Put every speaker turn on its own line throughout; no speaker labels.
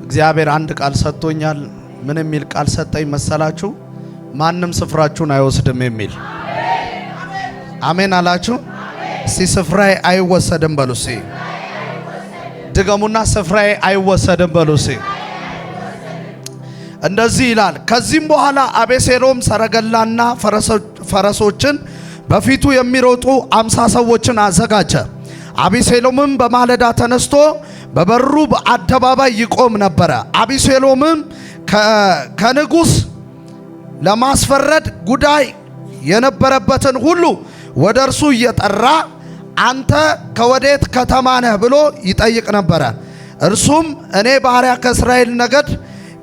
እግዚአብሔር አንድ ቃል ሰጥቶኛል። ምን የሚል ቃል ሰጠኝ መሰላችሁ? ማንም ስፍራችሁን አይወስድም የሚል። አሜን አላችሁ? እስቲ ስፍራዬ አይወሰድም በሉ እስቲ። ድገሙና ስፍራዬ አይወሰድም በሉ እስቲ። እንደዚህ ይላል። ከዚህም በኋላ አቤሴሎም ሰረገላና ፈረሶችን በፊቱ የሚሮጡ 50 ሰዎችን አዘጋጀ። አቤሴሎምም በማለዳ ተነስቶ በበሩ በአደባባይ ይቆም ነበረ። አቤሴሎምም ከንጉሥ ለማስፈረድ ጉዳይ የነበረበትን ሁሉ ወደ እርሱ እየጠራ አንተ ከወዴት ከተማ ነህ ብሎ ይጠይቅ ነበረ። እርሱም እኔ ባሪያ ከእስራኤል ነገድ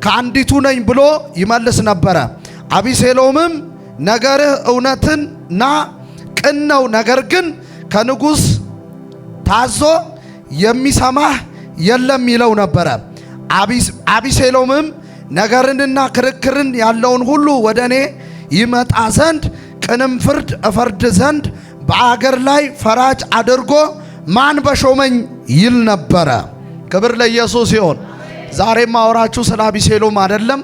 ከአንዲቱ ነኝ ብሎ ይመልስ ነበረ። አቤሴሎምም ነገርህ እውነትና ቅን ነው፣ ነገር ግን ከንጉሥ ታዞ የሚሰማህ የለም ይለው ነበረ። አቤሴሎምም ነገርንና ክርክርን ያለውን ሁሉ ወደ እኔ ይመጣ ዘንድ ቅንም ፍርድ እፈርድ ዘንድ በአገር ላይ ፈራጅ አድርጎ ማን በሾመኝ ይል ነበረ። ክብር ለኢየሱስ ይሁን። ዛሬ ማወራችሁ ስለ አቤሴሎም አይደለም፣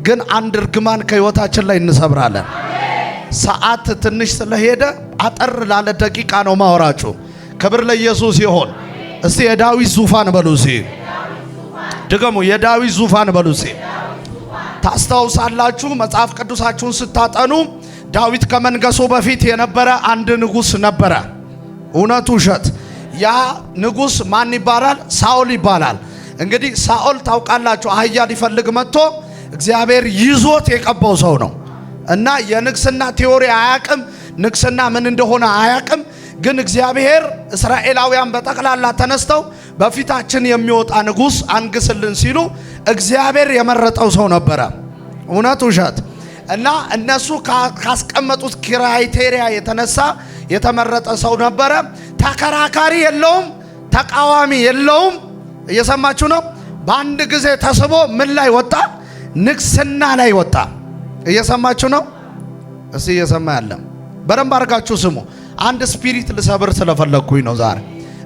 ግን አንድ እርግማን ከህይወታችን ላይ እንሰብራለን። ሰዓት ትንሽ ስለሄደ አጠር ላለ ደቂቃ ነው ማወራችሁ። ክብር ለኢየሱስ ይሁን። እስቲ የዳዊት ዙፋን በሉ እስቲ። ድገሙ፣ የዳዊት ዙፋን በሉ እስቲ። ታስታውሳላችሁ መጽሐፍ ቅዱሳችሁን ስታጠኑ ዳዊት ከመንገሱ በፊት የነበረ አንድ ንጉስ ነበረ። እውነቱ ውሸት? ያ ንጉስ ማን ይባላል? ሳኦል ይባላል። እንግዲህ ሳኦል ታውቃላችሁ አህያ ሊፈልግ መጥቶ እግዚአብሔር ይዞት የቀባው ሰው ነው እና የንግስና ቲዮሪ አያቅም፣ ንግስና ምን እንደሆነ አያቅም። ግን እግዚአብሔር እስራኤላውያን በጠቅላላ ተነስተው በፊታችን የሚወጣ ንጉስ አንግስልን ሲሉ እግዚአብሔር የመረጠው ሰው ነበረ። እውነት ውሸት? እና እነሱ ካስቀመጡት ክራይቴሪያ የተነሳ የተመረጠ ሰው ነበረ። ተከራካሪ የለውም፣ ተቃዋሚ የለውም። እየሰማችሁ ነው? በአንድ ጊዜ ተስቦ ምን ላይ ወጣ? ንግስና ላይ ወጣ። እየሰማችሁ ነው? እስቲ እየሰማ ያለም በደንብ አድርጋችሁ ስሙ። አንድ ስፒሪት ልሰብር ስለፈለኩኝ ነው ዛሬ።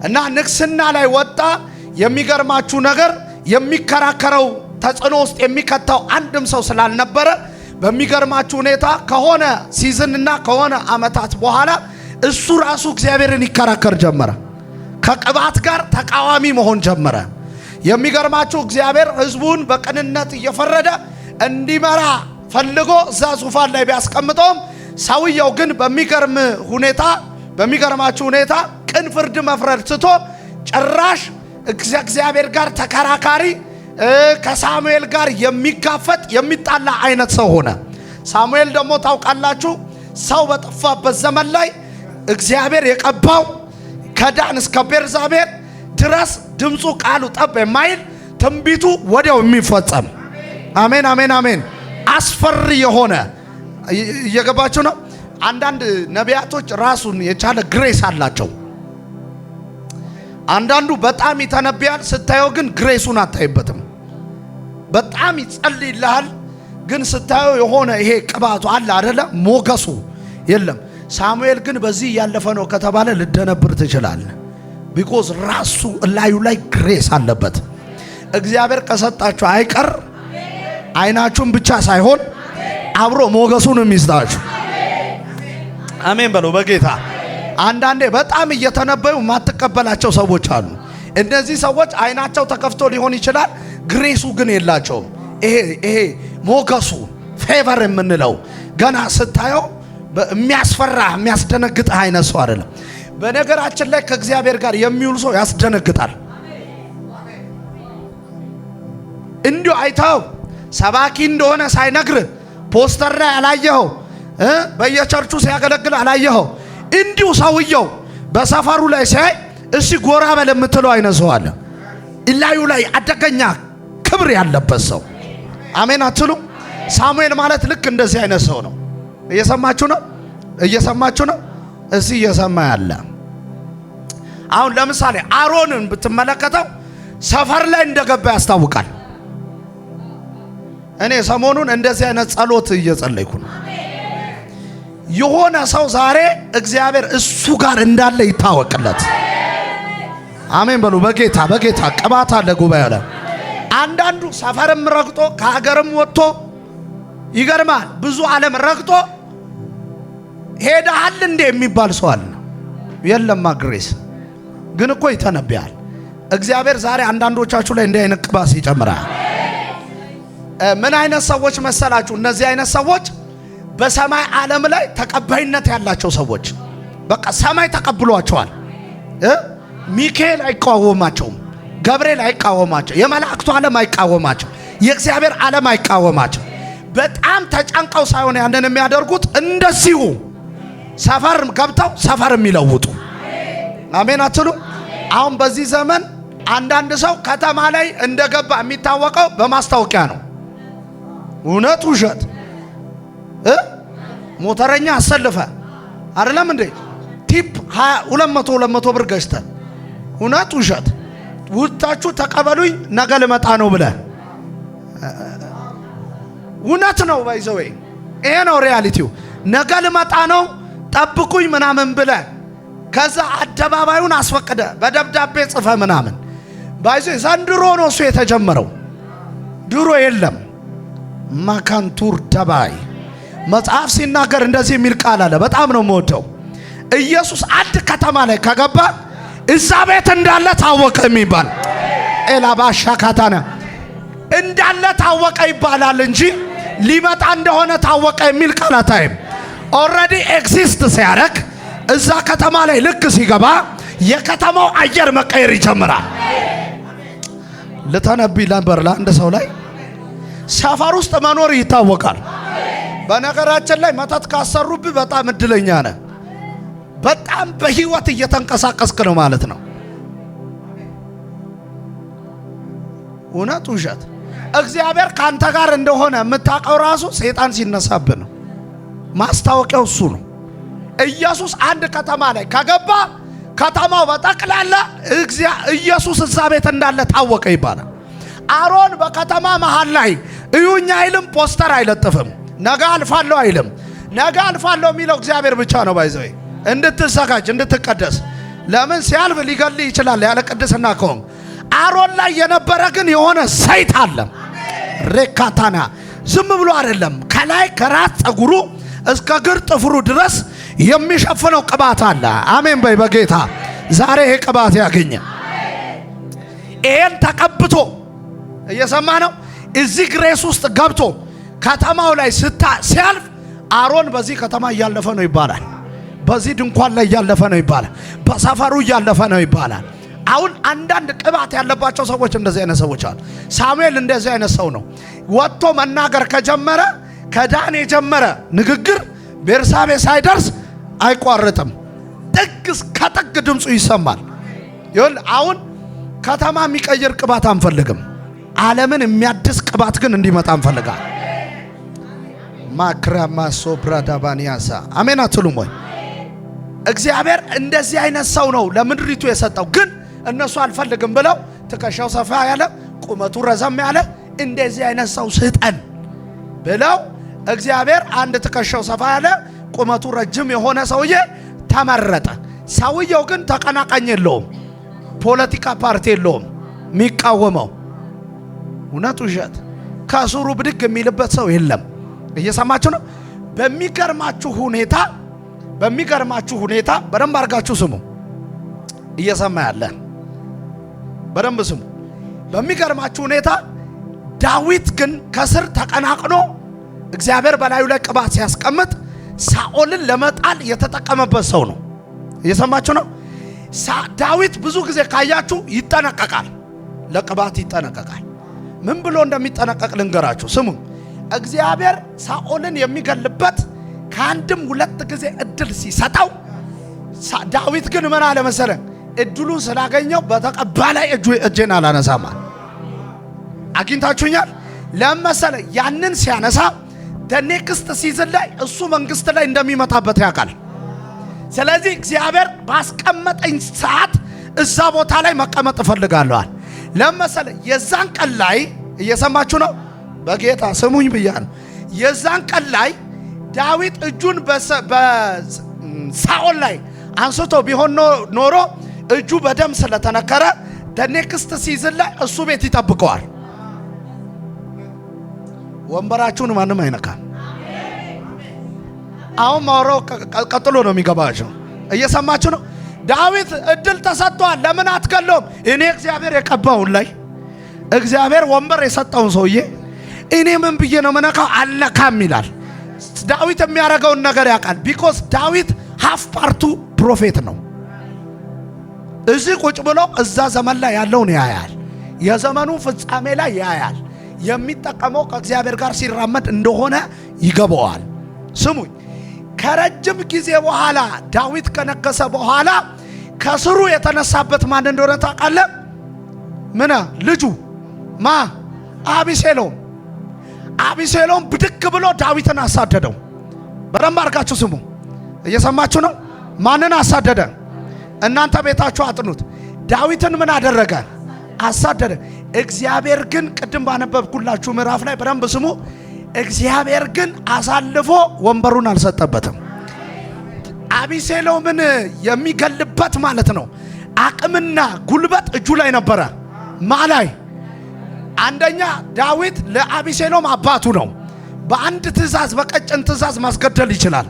እና ንግስና ላይ ወጣ። የሚገርማችሁ ነገር የሚከራከረው ተጽዕኖ ውስጥ የሚከተው አንድም ሰው ስላልነበረ በሚገርማችሁ ሁኔታ ከሆነ ሲዝንና ከሆነ አመታት በኋላ እሱ ራሱ እግዚአብሔርን ይከራከር ጀመረ። ከቅባት ጋር ተቃዋሚ መሆን ጀመረ። የሚገርማችሁ እግዚአብሔር ህዝቡን በቅንነት እየፈረደ እንዲመራ ፈልጎ እዛ ዙፋን ላይ ቢያስቀምጠውም ሰውየው ግን በሚገርማችሁ ሁኔታ ቅን ፍርድ መፍረድ ስቶ ጭራሽ እግዚአብሔር ጋር ተከራካሪ ከሳሙኤል ጋር የሚጋፈጥ የሚጣላ አይነት ሰው ሆነ። ሳሙኤል ደግሞ ታውቃላችሁ ሰው በጠፋበት ዘመን ላይ እግዚአብሔር የቀባው ከዳን እስከ ቤርሳቤህ ድረስ ድምፁ ቃሉ ጠብ የማይል ትንቢቱ ወዲያው የሚፈጸም አሜን አሜን አሜን አስፈሪ የሆነ እየገባችሁ ነው። አንዳንድ ነቢያቶች ራሱን የቻለ ግሬስ አላቸው። አንዳንዱ በጣም ይተነብያል፣ ስታየው ግን ግሬሱን አታይበትም። በጣም ይጸልይልሃል፣ ግን ስታየው የሆነ ይሄ ቅባቱ አለ አይደለ? ሞገሱ የለም። ሳሙኤል ግን በዚህ ያለፈ ነው ከተባለ ልደነብር ትችላለህ። ቢኮዝ ራሱ ላዩ ላይ ግሬስ አለበት። እግዚአብሔር ከሰጣችሁ አይቀር አይናችሁን ብቻ ሳይሆን አብሮ ሞገሱንም ይስጣችሁ። አሜን በሉ በጌታ። አንዳንዴ በጣም እየተነበዩ ማትቀበላቸው ሰዎች አሉ። እነዚህ ሰዎች አይናቸው ተከፍቶ ሊሆን ይችላል፣ ግሬሱ ግን የላቸውም። ይሄ ሞገሱ ፌቨር የምንለው ገና ስታየው የሚያስፈራ የሚያስደነግጥ አይነት ሰው አይደለም። በነገራችን ላይ ከእግዚአብሔር ጋር የሚውል ሰው ያስደነግጣል። እንዲሁ አይተው ሰባኪ እንደሆነ ሳይነግር ፖስተር ላይ አላየኸው፣ በየቸርቹ ሲያገለግል አላየኸው። እንዲሁ ሰውየው በሰፈሩ ላይ ሲያይ እሺ ጎራ በል የምትለው አይነት ሰው አለ። ኢላዩ ላይ አደገኛ ክብር ያለበት ሰው። አሜን አትሉ? ሳሙኤል ማለት ልክ እንደዚህ አይነት ሰው ነው። እየሰማችሁ ነው? እየሰማችሁ ነው? እዚህ እየሰማ ያለ። አሁን ለምሳሌ አሮንን ብትመለከተው ሰፈር ላይ እንደገባ ያስታውቃል። እኔ ሰሞኑን እንደዚህ አይነት ጸሎት እየጸለይኩ ነው። የሆነ ሰው ዛሬ እግዚአብሔር እሱ ጋር እንዳለ ይታወቅለት። አሜን በሉ በጌታ በጌታ ቅባት አለ ጉባኤ ላይ አንዳንዱ ሰፈርም ረግጦ ከሀገርም ወጥቶ ይገርማል ብዙ ዓለም ረግጦ ሄደሃል እንደ የሚባል ሰው አለ። የለማ ግሬስ ግን እኮ ይተነብያል። እግዚአብሔር ዛሬ አንዳንዶቻችሁ ላይ እንዲህ አይነት ቅባት ይጨምራል። ምን አይነት ሰዎች መሰላችሁ? እነዚህ አይነት ሰዎች በሰማይ ዓለም ላይ ተቀባይነት ያላቸው ሰዎች። በቃ ሰማይ ተቀብሏቸዋል። ሚካኤል አይቃወማቸውም፣ ገብርኤል አይቃወማቸው፣ የመላእክቱ ዓለም አይቃወማቸው፣ የእግዚአብሔር ዓለም አይቃወማቸው። በጣም ተጨንቀው ሳይሆን ያንን የሚያደርጉት እንደዚሁ ሰፈር ገብተው ሰፈር የሚለውጡ አሜን አትሉ? አሁን በዚህ ዘመን አንዳንድ ሰው ከተማ ላይ እንደገባ የሚታወቀው በማስታወቂያ ነው። እውነት ውሸት? ሞተረኛ አሰልፈ አይደለም እንዴ? ቲፕ 200 ብር ገዝተ እውነት ውሸት? ውጣችሁ ተቀበሉኝ ነገ ልመጣ ነው ብለ እውነት ነው ባይዘው ይሄ ነው ሪያሊቲው። ነገ ልመጣ ነው ጠብቁኝ ምናምን ብለ ከዛ አደባባዩን አስፈቅደ በደብዳቤ ጽፈ ምናምን ባይዘው ዘንድሮ ነው እሱ የተጀመረው። ድሮ የለም። ማካንቱር ደባይ መጽሐፍ ሲናገር እንደዚህ የሚል ቃል አለ። በጣም ነው የምወደው። ኢየሱስ አንድ ከተማ ላይ ከገባ እዛ ቤት እንዳለ ታወቀ የሚባል ኤላባሻ ካታና እንዳለ ታወቀ ይባላል እንጂ ሊመጣ እንደሆነ ታወቀ የሚል ቃል አታይም። ኦልሬዲ ኤግዚስት ሲያደርግ እዛ ከተማ ላይ ልክ ሲገባ የከተማው አየር መቀየር ይጀምራል። ለተነብይ ነበር ለአንድ ሰው ላይ ሰፈር ውስጥ መኖር ይታወቃል። በነገራችን ላይ መተት ካሰሩብህ በጣም እድለኛ ነህ። በጣም በህይወት እየተንቀሳቀስክ ነው ማለት ነው። እውነት ውሸት? እግዚአብሔር ካንተ ጋር እንደሆነ የምታውቀው ራሱ ሰይጣን ሲነሳብህ ነው። ማስታወቂያው እሱ ነው። ኢየሱስ አንድ ከተማ ላይ ከገባ ከተማው በጠቅላላ ኢየሱስ እዛ ቤት እንዳለ ታወቀ ይባላል። አሮን በከተማ መሃል ላይ እዩኛ አይልም፣ ፖስተር አይለጥፍም። ነገ አልፋለሁ አይልም። ነገ አልፋለሁ የሚለው እግዚአብሔር ብቻ ነው። ባይዘው እንድትዘጋጅ እንድትቀደስ። ለምን ሲያልፍ ሊገልህ ይችላል ያለ ቅድስና ከሆነ። አሮን ላይ የነበረ ግን የሆነ ዘይት አለ። ሬካታና ዝም ብሎ አይደለም፣ ከላይ ከራስ ፀጉሩ እስከ እግር ጥፍሩ ድረስ የሚሸፍነው ቅባት አለ። አሜን በይ በጌታ ዛሬ ይሄ ቅባት ያገኘ ይሄን ተቀብቶ እየሰማ ነው። እዚህ ግሬስ ውስጥ ገብቶ ከተማው ላይ ሲያልፍ አሮን በዚህ ከተማ እያለፈ ነው ይባላል። በዚህ ድንኳን ላይ እያለፈ ነው ይባላል። በሰፈሩ እያለፈ ነው ይባላል። አሁን አንዳንድ ቅባት ያለባቸው ሰዎች እንደዚህ አይነት ሰዎች አሉ። ሳሙኤል እንደዚህ አይነት ሰው ነው። ወጥቶ መናገር ከጀመረ ከዳን የጀመረ ንግግር ቤርሳቤ ሳይደርስ አይቋርጥም። ጥግ እስከ ጥግ ድምፁ ይሰማል። ይሁን አሁን ከተማ የሚቀይር ቅባት አንፈልግም። ዓለምን የሚያድስ ቅባት ግን እንዲመጣ እንፈልጋለን። ማክራማ ሶብራዳባኒያሳ አሜን አትሉም ወይ? እግዚአብሔር እንደዚህ አይነት ሰው ነው ለምድሪቱ የሰጠው። ግን እነሱ አልፈልግም ብለው ትከሻው ሰፋ ያለ ቁመቱ ረዘም ያለ እንደዚህ አይነት ሰው ስጠን ብለው እግዚአብሔር አንድ ትከሻው ሰፋ ያለ ቁመቱ ረጅም የሆነ ሰውዬ ተመረጠ። ሰውየው ግን ተቀናቃኝ የለውም፣ ፖለቲካ ፓርቲ የለውም የሚቃወመው። እውነት ውሸት? ከስሩ ብድግ የሚልበት ሰው የለም። እየሰማችሁ ነው? በሚገርማችሁ ሁኔታ በደንብ አድርጋችሁ ስሙ። እየሰማ ያለ በደንብ ስሙ። በሚገርማችሁ ሁኔታ ዳዊት ግን ከስር ተቀናቅኖ እግዚአብሔር በላዩ ላይ ቅባት ሲያስቀምጥ ሳኦልን ለመጣል የተጠቀመበት ሰው ነው። እየሰማችሁ ነው? ዳዊት ብዙ ጊዜ ካያችሁ ይጠነቀቃል፣ ለቅባት ይጠነቀቃል። ምን ብሎ እንደሚጠነቀቅ ልንገራችሁ ስሙ። እግዚአብሔር ሳኦልን የሚገልበት ከአንድም ሁለት ጊዜ እድል ሲሰጠው ዳዊት ግን ምን አለ መሰለ? እድሉን ስላገኘው በተቀባ ላይ እጄን አላነሳም። አግኝታችሁኛል? ለመሰለ ያንን ሲያነሳ ኔክስት ሲዝን ላይ እሱ መንግስት ላይ እንደሚመጣበት ያውቃል። ስለዚህ እግዚአብሔር ባስቀመጠኝ ሰዓት እዛ ቦታ ላይ መቀመጥ እፈልጋለሁ። ለመሰለ የዛን ቀን ላይ እየሰማችሁ ነው? በጌታ ስሙኝ ብያለሁ። የዛን ቀን ላይ ዳዊት እጁን በሳኦል ላይ አንስቶ ቢሆን ኖሮ እጁ በደም ስለተነከረ ኔክስት ሲዝን ላይ እሱ ቤት ይጠብቀዋል። ወንበራችሁን ማንም አይነካም። አሁን ማውራው ቀጥሎ ነው የሚገባቸው። እየሰማችሁ ነው? ዳዊት እድል ተሰጥቷል። ለምን አትገለውም? እኔ እግዚአብሔር የቀባውን ላይ እግዚአብሔር ወንበር የሰጠውን ሰውዬ እኔ ምን ብዬ ነው መነካው? አልነካም ይላል። ዳዊት የሚያደርገውን ነገር ያውቃል። ቢኮዝ ዳዊት ሃፍ ፓርቱ ፕሮፌት ነው። እዚህ ቁጭ ብሎ እዛ ዘመን ላይ ያለውን ያያል። የዘመኑ ፍጻሜ ላይ ያያል። የሚጠቀመው ከእግዚአብሔር ጋር ሲራመድ እንደሆነ ይገባዋል። ስሙኝ፣ ከረጅም ጊዜ በኋላ ዳዊት ከነገሰ በኋላ ከስሩ የተነሳበት ማን እንደሆነ ታውቃለህ? ምን? ልጁ ማ? አቢሴሎም። አቢሴሎም ብድግ ብሎ ዳዊትን አሳደደው። በደንብ አድርጋችሁ ስሙ። እየሰማችሁ ነው? ማንን አሳደደ? እናንተ ቤታችሁ አጥኑት። ዳዊትን ምን አደረገ? አሳደደ። እግዚአብሔር ግን ቅድም ባነበብኩላችሁ ምዕራፍ ላይ በደንብ ስሙ። እግዚአብሔር ግን አሳልፎ ወንበሩን አልሰጠበትም። አቢሴሎምን የሚገልበት ማለት ነው አቅምና ጉልበት እጁ ላይ ነበረ። ማላይ አንደኛ ዳዊት ለአቢሴሎም አባቱ ነው። በአንድ ትእዛዝ፣ በቀጭን ትእዛዝ ማስገደል ይችላል።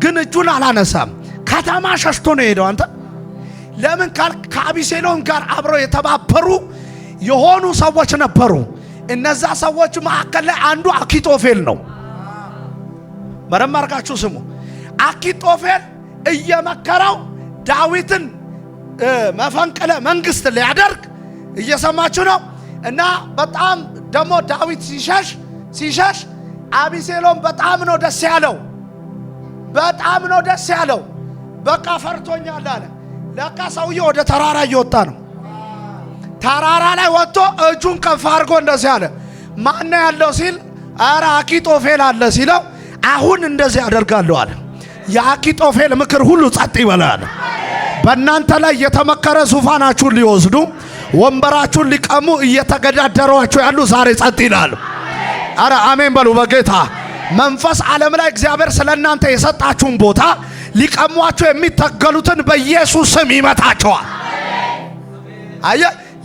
ግን እጁን አላነሳም። ከተማ ሸሽቶ ነው የሄደው። አንተ ለምን ካል ከአቢሴሎም ጋር አብረው የተባበሩ የሆኑ ሰዎች ነበሩ። እነዛ ሰዎች መካከል ላይ አንዱ አኪጦፌል ነው። መረማርካችሁ ስሙ። አኪጦፌል እየመከረው ዳዊትን መፈንቅለ መንግስት ሊያደርግ እየሰማችሁ ነው። እና በጣም ደግሞ ዳዊት ሲሸሽ አቢሴሎም በጣም ነው ደስ ያለው። በጣም ነው ደስ ያለው። በቃ ፈርቶኛል አለ። ለካ ሰውዬው ወደ ተራራ እየወጣ ነው። ተራራ ላይ ወጥቶ እጁን ከፍ አድርጎ እንደዚህ አለ። ማን ያለው ሲል አራ አኪጦፌል አለ ሲለው አሁን እንደዚህ አደርጋለሁ አለ። የአኪጦፌል ምክር ሁሉ ጸጥ ይበላል። በእናንተ ላይ የተመከረ ዙፋናችሁን ሊወስዱ ወንበራችሁን ሊቀሙ እየተገዳደሯችሁ ያሉ ዛሬ ጸጥ ይላሉ። አረ አሜን በሉ በጌታ መንፈስ። ዓለም ላይ እግዚአብሔር ስለናንተ የሰጣችሁን ቦታ ሊቀሟችሁ የሚታገሉትን በኢየሱስ ስም ይመታቸዋል። አየ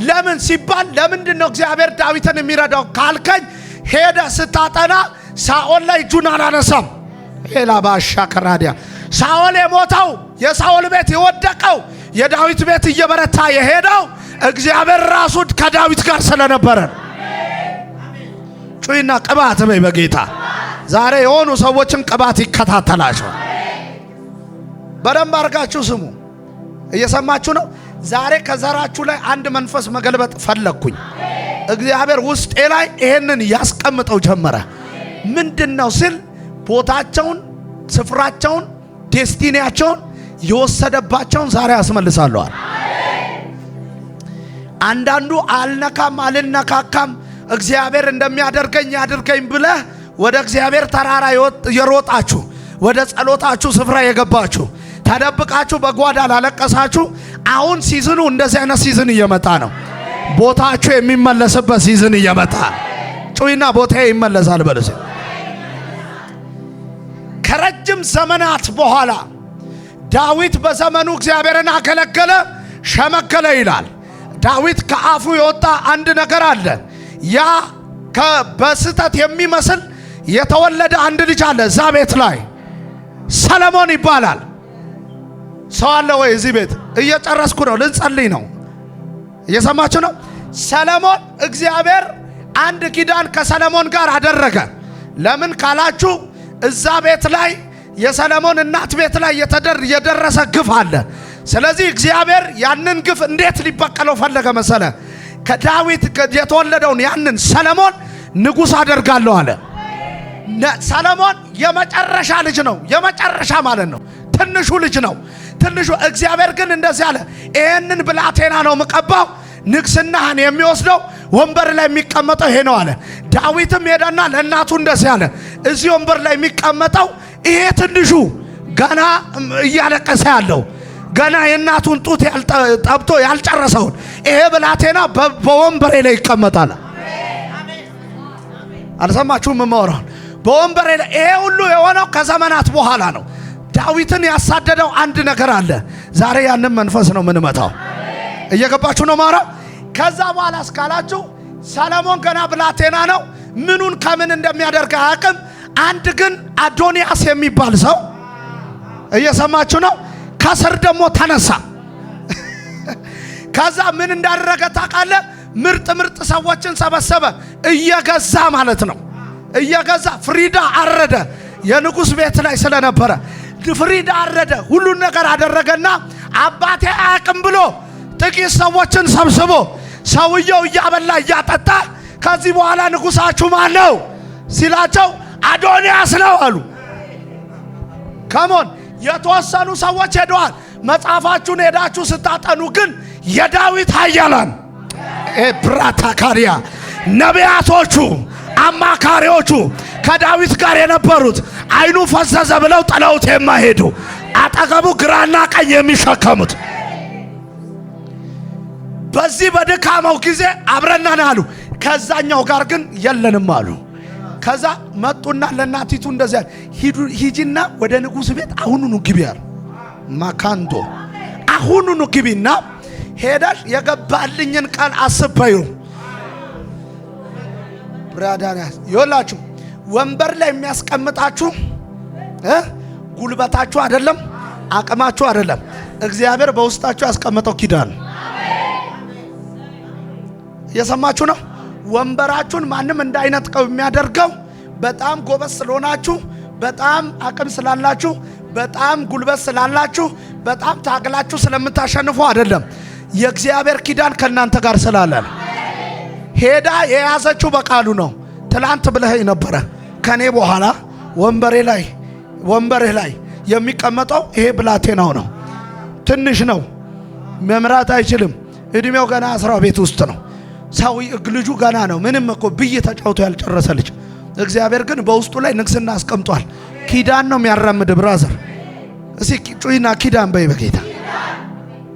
ለምን ሲባል ለምንድን ነው እግዚአብሔር ዳዊትን የሚረዳው ካልከኝ፣ ሄደ ስታጠና ሳኦል ላይ እጁን አላነሳም። ሄላ ባሻ ከራዲያ ሳኦል የሞተው የሳኦል ቤት የወደቀው የዳዊት ቤት እየበረታ የሄደው እግዚአብሔር ራሱ ከዳዊት ጋር ስለነበረ። ጩይና ቅባት በይ በጌታ። ዛሬ የሆኑ ሰዎችን ቅባት ይከታተላቸዋል። በደንብ አድርጋችሁ ስሙ። እየሰማችሁ ነው? ዛሬ ከዘራችሁ ላይ አንድ መንፈስ መገልበጥ ፈለግኩኝ። እግዚአብሔር ውስጤ ላይ ይሄንን ያስቀምጠው ጀመረ። ምንድነው ሲል ቦታቸውን፣ ስፍራቸውን፣ ዴስቲኒያቸውን የወሰደባቸውን ዛሬ ያስመልሳለዋል። አንዳንዱ አልነካም አልነካካም እግዚአብሔር እንደሚያደርገኝ ያድርገኝ ብለህ ወደ እግዚአብሔር ተራራ የሮጣችሁ፣ ወደ ጸሎታችሁ ስፍራ የገባችሁ፣ ተደብቃችሁ በጓዳ ላለቀሳችሁ፣ አሁን ሲዝኑ እንደዚህ አይነት ሲዝን እየመጣ ነው። ቦታችሁ የሚመለስበት ሲዝን እየመጣ። ጩይና ቦታዬ ይመለሳል በለስ። ከረጅም ዘመናት በኋላ ዳዊት በዘመኑ እግዚአብሔርን አገለገለ፣ ሸመገለ ይላል። ዳዊት ከአፉ የወጣ አንድ ነገር አለ። ያ በስተት የሚመስል የተወለደ አንድ ልጅ አለ እዛ ቤት ላይ ሰለሞን ይባላል። ሰው አለ ወይ እዚህ ቤት? እየጨረስኩ ነው፣ ልንጸልይ ነው። እየሰማችሁ ነው? ሰለሞን እግዚአብሔር አንድ ኪዳን ከሰለሞን ጋር አደረገ። ለምን ካላችሁ እዛ ቤት ላይ የሰለሞን እናት ቤት ላይ የደረሰ ግፍ አለ። ስለዚህ እግዚአብሔር ያንን ግፍ እንዴት ሊበቀለው ፈለገ መሰለ? ከዳዊት የተወለደውን ያንን ሰለሞን ንጉሥ አደርጋለሁ አለ። ሰለሞን የመጨረሻ ልጅ ነው። የመጨረሻ ማለት ነው፣ ትንሹ ልጅ ነው። ትንሹ እግዚአብሔር ግን እንደዚህ አለ፣ ይሄንን ብላቴና ነው መቀባው፣ ንግስናህን የሚወስደው ወንበር ላይ የሚቀመጠው ይሄ ነው አለ። ዳዊትም ሄደና ለእናቱ እንደዚህ አለ፣ እዚህ ወንበር ላይ የሚቀመጠው ይሄ ትንሹ ገና እያለቀሰ ያለው ገና የእናቱን ጡት ጠብቶ ያልጨረሰውን ይሄ ብላቴና በወንበሬ ላይ ይቀመጣል። አልሰማችሁም? መማወራው በወንበሬ ላይ። ይሄ ሁሉ የሆነው ከዘመናት በኋላ ነው። ዳዊትን ያሳደደው አንድ ነገር አለ። ዛሬ ያንን መንፈስ ነው ምንመታው። እየገባችሁ ነው ማራ? ከዛ በኋላ እስካላችሁ ሰለሞን ገና ብላቴና ነው። ምኑን ከምን እንደሚያደርግ አያውቅም። አንድ ግን አዶንያስ የሚባል ሰው እየሰማችሁ ነው። ከስር ደግሞ ተነሳ። ከዛ ምን እንዳደረገ ታውቃለህ? ምርጥ ሰዎችን ሰበሰበ። እየገዛ ማለት ነው። እየገዛ ፍሪዳ አረደ። የንጉሥ ቤት ላይ ስለነበረ ፍሪዳ አረደ። ሁሉን ነገር አደረገና አባቴ አያውቅም ብሎ ጥቂት ሰዎችን ሰብስቦ ሰውየው እያበላ እያጠጣ ከዚህ በኋላ ንጉሳችሁ ማን ነው ሲላቸው አዶንያስ ነው አሉ። ከሞን የተወሰኑ ሰዎች ሄደዋል። መጽሐፋችሁን ሄዳችሁ ስታጠኑ ግን የዳዊት ኃያላን ብራታካሪያ ነቢያቶቹ አማካሪዎቹ ከዳዊት ጋር የነበሩት አይኑ ፈዘዘ ብለው ጥለውት የማይሄዱ አጠገቡ ግራና ቀኝ የሚሸከሙት በዚህ በድካማው ጊዜ አብረናን አሉ። ከዛኛው ጋር ግን የለንም አሉ። ከዛ መጡና ለናቲቱ እንደዚያ ሂጂና ወደ ንጉሥ ቤት አሁኑኑ ግቢ አሉ። ማካንዶ አሁኑኑ ግቢና ሄዳሽ የገባልኝን ቃል አስበዩ። ብራዳናስ ይወላችሁ ወንበር ላይ የሚያስቀምጣችሁ ጉልበታችሁ አይደለም፣ አቅማችሁ አይደለም። እግዚአብሔር በውስጣችሁ ያስቀመጠው ኪዳን። የሰማችሁ ነው። ወንበራችሁን ማንም እንዳይነጥቀው የሚያደርገው በጣም ጎበዝ ስለሆናችሁ፣ በጣም አቅም ስላላችሁ፣ በጣም ጉልበት ስላላችሁ፣ በጣም ታግላችሁ ስለምታሸንፉ አይደለም። የእግዚአብሔር ኪዳን ከናንተ ጋር ስላለ ሄዳ የያዘችው በቃሉ ነው። ትላንት ብለህ ነበረ ከኔ በኋላ ወንበሬ ላይ የሚቀመጠው ይሄ ብላቴናው ነው። ትንሽ ነው፣ መምራት አይችልም። እድሜው ገና 10 ቤት ውስጥ ነው። ሰው ልጁ ገና ነው። ምንም እኮ ብይ ተጫውቶ ያልጨረሰ ልጅ። እግዚአብሔር ግን በውስጡ ላይ ንግስና አስቀምጧል። ኪዳን ነው የሚያራምድ። ብራዘር እስኪ ጩይና ኪዳን በይ በጌታ።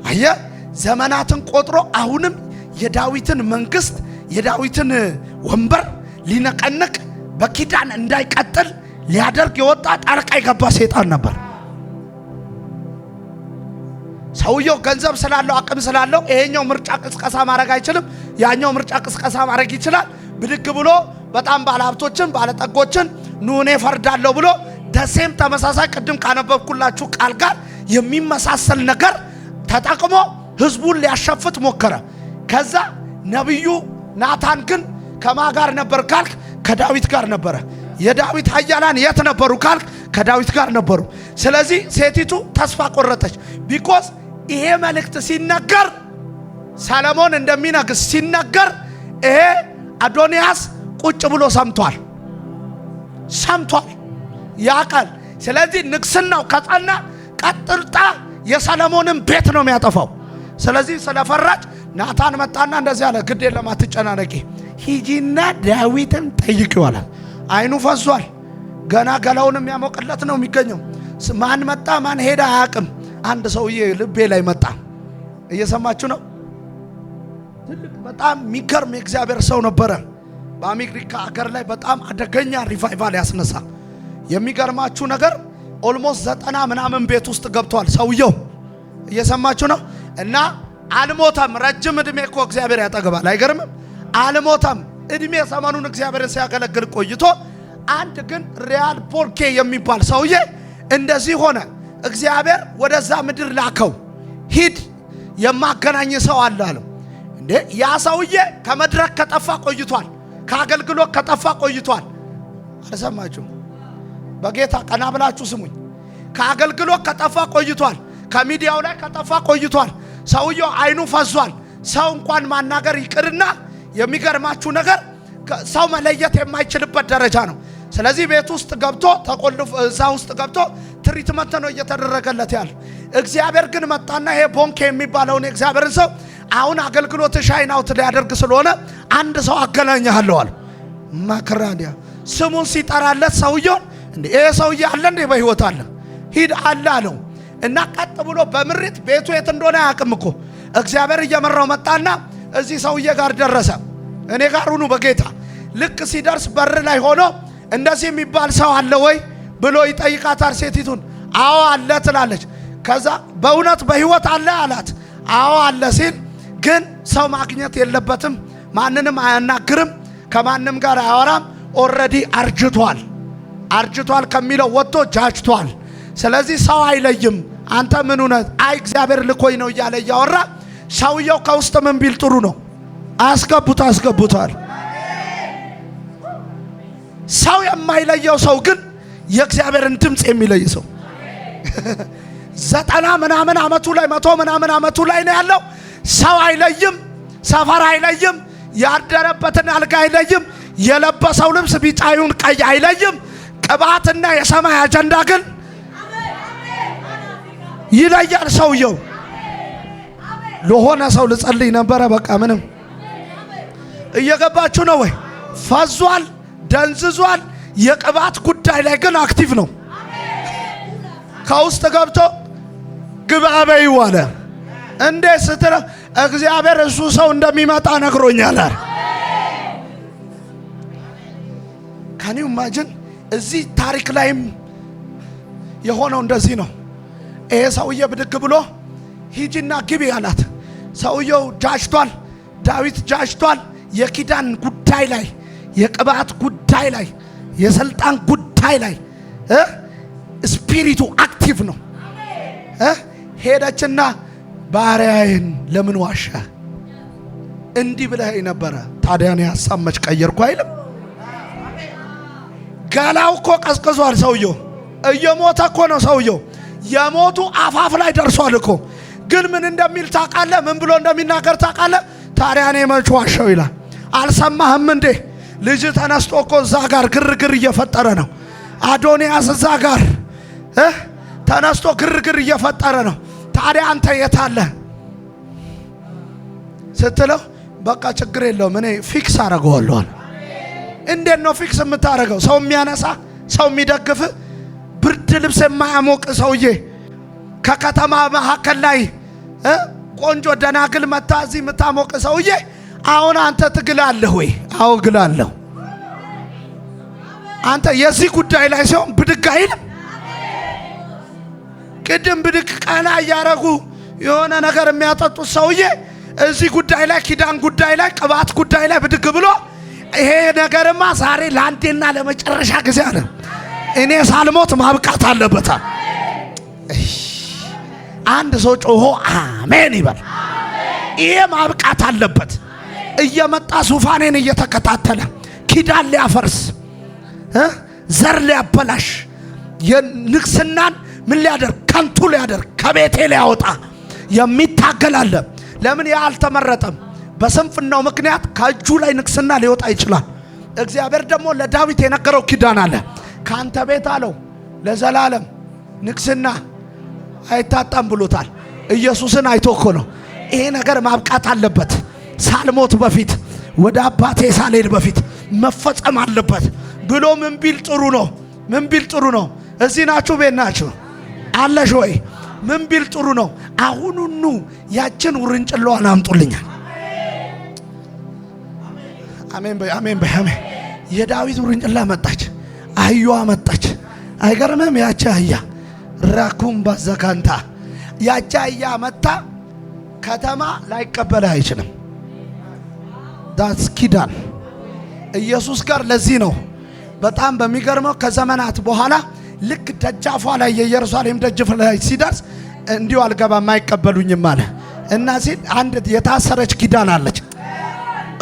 አየ ዘመናትን ቆጥሮ አሁንም የዳዊትን መንግስት የዳዊትን ወንበር ሊነቀነቅ በኪዳን እንዳይቀጥል ሊያደርግ የወጣ ጣልቃ የገባ ሰይጣን ነበር። ሰውየው ገንዘብ ስላለው አቅም ስላለው ይሄኛው ምርጫ ቅስቀሳ ማድረግ አይችልም፣ ያኛው ምርጫ ቅስቀሳ ማድረግ ይችላል። ብድግ ብሎ በጣም ባለሀብቶችን ባለጠጎችን ኑኔ ፈርዳለሁ ብሎ ደሴም ተመሳሳይ ቅድም ካነበብኩላችሁ ቃል ጋር የሚመሳሰል ነገር ተጠቅሞ ህዝቡን ሊያሸፍት ሞከረ። ከዛ ነብዩ ናታን ግን ከማ ጋር ነበር ካልክ ከዳዊት ጋር ነበረ። የዳዊት ኃያላን የት ነበሩ ካልክ ከዳዊት ጋር ነበሩ። ስለዚህ ሴቲቱ ተስፋ ቆረጠች። ቢኮዝ ይሄ መልእክት ሲነገር ሰለሞን እንደሚነግስ ሲነገር ይሄ አዶንያስ ቁጭ ብሎ ሰምቷል ያቃል። ስለዚህ ንግስናው ከጸና ቀጥልጣ የሰለሞንን ቤት ነው የሚያጠፋው። ስለዚህ ስለፈራች ናታን መጣና እንደዚህ አለ፣ ግድ የለም አትጨናነቂ፣ ሂጂና ዳዊትን ጠይቂው አለ። አይኑ ፈዟል። ገና ገላውን የሚያሞቅለት ነው የሚገኘው። ማን መጣ ማን ሄዳ አያውቅም። አንድ ሰውዬ ልቤ ላይ መጣ። እየሰማችሁ ነው። ትልቅ በጣም የሚገርም የእግዚአብሔር ሰው ነበረ። በአሜሪካ ሀገር ላይ በጣም አደገኛ ሪቫይቫል ያስነሳ። የሚገርማችሁ ነገር ኦልሞስት 90 ምናምን ቤት ውስጥ ገብቷል ሰውየው። እየሰማችሁ ነው። እና አልሞተም። ረጅም እድሜ እኮ እግዚአብሔር ያጠግባል። አይገርምም? አልሞተም። እድሜ ዘመኑን እግዚአብሔርን ሲያገለግል ቆይቶ አንድ ግን ሪያል ፖርኬ የሚባል ሰውዬ እንደዚህ ሆነ። እግዚአብሔር ወደዛ ምድር ላከው። ሂድ የማገናኝ ሰው አለ አለው። እንዴ ያ ሰውዬ ከመድረክ ከጠፋ ቆይቷል። ከአገልግሎት ከጠፋ ቆይቷል። አልሰማችሁ? በጌታ ቀና ብላችሁ ስሙኝ። ከአገልግሎት ከጠፋ ቆይቷል። ከሚዲያው ላይ ከጠፋ ቆይቷል። ሰውየው አይኑ ፈዟል። ሰው እንኳን ማናገር ይቅርና የሚገርማችሁ ነገር ሰው መለየት የማይችልበት ደረጃ ነው። ስለዚህ ቤት ውስጥ ገብቶ ተቆልፎ እዛ ውስጥ ገብቶ ትሪትመንት ነው እየተደረገለት ያለ። እግዚአብሔር ግን መጣና ይሄ ቦንኬ የሚባለውን እግዚአብሔርን ሰው አሁን አገልግሎት ሻይን አውት ሊያደርግ ስለሆነ አንድ ሰው አገናኛለሁ አለ። ማክራዲያ ስሙን ሲጠራለት ሰውየው እንዴ ይሄ ሰውዬ አለ እንዴ በህይወት አለ? ሂድ አለ አለው። እና ቀጥ ብሎ በምሪት ቤቱ የት እንደሆነ አያውቅም እኮ እግዚአብሔር እየመራው መጣና እዚህ ሰውዬ ጋር ደረሰ። እኔ ጋር ሁኑ በጌታ። ልክ ሲደርስ በር ላይ ሆኖ እንደዚህ የሚባል ሰው አለ ወይ ብሎ ይጠይቃታል ሴቲቱን። አዎ አለ ትላለች። ከዛ በእውነት በህይወት አለ አላት። አዎ አለ ሲል ግን ሰው ማግኘት የለበትም፣ ማንንም አያናግርም፣ ከማንም ጋር አያወራም፣ ኦሬዲ አርጅቷል ከሚለው ወጥቶ ጃጅቷል። ስለዚህ ሰው አይለይም። አንተ ምን ሆነ? አይ እግዚአብሔር ልኮኝ ነው እያለ እያወራ ሰውየው ከውስጥ ምን ቢል ጥሩ ነው? አስገቡታል። ሰው የማይለየው ሰው ግን የእግዚአብሔርን ድምፅ የሚለይ ሰው 90 ምናምን ዓመቱ ላይ 100 ምናምን ዓመቱ ላይ ነው ያለው። ሰው አይለይም፣ ሰፈር አይለይም፣ ያደረበትን አልጋ አይለይም፣ የለበሰው ልብስ ቢጫዩን ቀይ አይለይም። ቅባትና የሰማይ አጀንዳ ግን ይለያል ሰውየው። ለሆነ ሰው ልጸልይ ነበረ። በቃ ምንም እየገባችሁ ነው ወይ? ፈዟል፣ ደንዝዟል። የቅባት ጉዳይ ላይ ግን አክቲቭ ነው። ከውስጥ ገብቶ ግባ በይው አለ። እንዴ ስትለ እግዚአብሔር እሱ ሰው እንደሚመጣ ነግሮኛል። ካኒው ማጅን እዚህ ታሪክ ላይም የሆነው እንደዚህ ነው። ይሄ ሰውዬ ብድግ ብሎ ሂጂና ግቢ አላት። ሰውየው ጃጅቷል፣ ዳዊት ጃጅቷል። የኪዳን ጉዳይ ላይ፣ የቅባት ጉዳይ ላይ፣ የስልጣን ጉዳይ ላይ ስፒሪቱ አክቲቭ ነው። ሄደችና ባሪያዬን ለምን ዋሻ? እንዲህ ብለህ ነበረ። ታዲያ እኔ ሐሳብ መች ቀየርኩ አይልም። ገላው እኮ ቀዝቅዟል። ሰውየው እየሞተ እኮ ነው። ሰውየው የሞቱ አፋፍ ላይ ደርሷል እኮ። ግን ምን እንደሚል ታውቃለህ? ምን ብሎ እንደሚናገር ታውቃለህ? ታዲያ እኔ መች ዋሻው ይላል። አልሰማህም እንዴ? ልጅ ተነስቶ እኮ እዛ ጋር ግርግር እየፈጠረ ነው። አዶንያስ እዛ ጋር ተነስቶ ግርግር እየፈጠረ ነው። ታዲያ አንተ የት አለ ስትለው፣ በቃ ችግር የለውም እኔ ፊክስ አደርገዋለሁ። እንዴት ነው ፊክስ የምታደርገው? ሰው የሚያነሳ ሰው የሚደግፍ ብርድ ልብስ የማያሞቅ ሰውዬ ከከተማ መካከል ላይ ቆንጆ ደናግል መታ እዚህ የምታሞቅ ሰውዬ አሁን አንተ ትግላለህ ወይ? አዎ ግላለሁ። አንተ የዚህ ጉዳይ ላይ ሲሆን ብድግ አይልም። ቅድም ብድግ ቀና እያረጉ የሆነ ነገር የሚያጠጡት ሰውዬ እዚህ ጉዳይ ላይ፣ ኪዳን ጉዳይ ላይ፣ ቅባት ጉዳይ ላይ ብድግ ብሎ ይሄ ነገርማ ዛሬ ለአንዴና ለመጨረሻ ጊዜ አለ እኔ ሳልሞት ማብቃት አለበት። አንድ ሰው ጮሆ አሜን ይበል። ይሄ ማብቃት አለበት። እየመጣ ዙፋኔን እየተከታተለ ኪዳን ሊያፈርስ ዘር ሊያበላሽ የንግስናን ምን ሊያደርግ ከንቱ ሊያደርግ ከቤቴ ሊያወጣ የሚታገል አለ። ለምን ያ አልተመረጠም? በስንፍናው ምክንያት ከእጁ ላይ ንግስና ሊወጣ ይችላል። እግዚአብሔር ደግሞ ለዳዊት የነገረው ኪዳን አለ። ካንተ ቤት አለው ለዘላለም ንግስና አይታጣም ብሎታል። ኢየሱስን አይቶ እኮ ነው። ይሄ ነገር ማብቃት አለበት። ሳልሞት በፊት ወደ አባቴ ሳልሄድ በፊት መፈጸም አለበት ብሎ ምን ቢል ጥሩ ነው? ምን ቢል ጥሩ ነው? እዚህ ናችሁ? ቤት ናችሁ? አለሽ ወይ? ምን ቢል ጥሩ ነው? አሁኑኑ ያችን ውርንጭላዋን አምጡልኛል። አሜን በይ፣ አሜን በይ፣ አሜን። የዳዊት ውርንጭላ መጣች፣ አህያዋ መጣች። አይገርምም? ያቺ አህያ ራኩም ባዘካንታ ያቺ አህያ መጣ። ከተማ ላይቀበልህ አይችልም። ዳስ ኪዳን ኢየሱስ ጋር ለዚህ ነው በጣም በሚገርመው ከዘመናት በኋላ ልክ ደጃፏ ላይ የኢየሩሳሌም ደጅፍ ላይ ሲደርስ እንዲሁ አልገባም አይቀበሉኝም አለ እና ሲል አንድ የታሰረች ኪዳን አለች።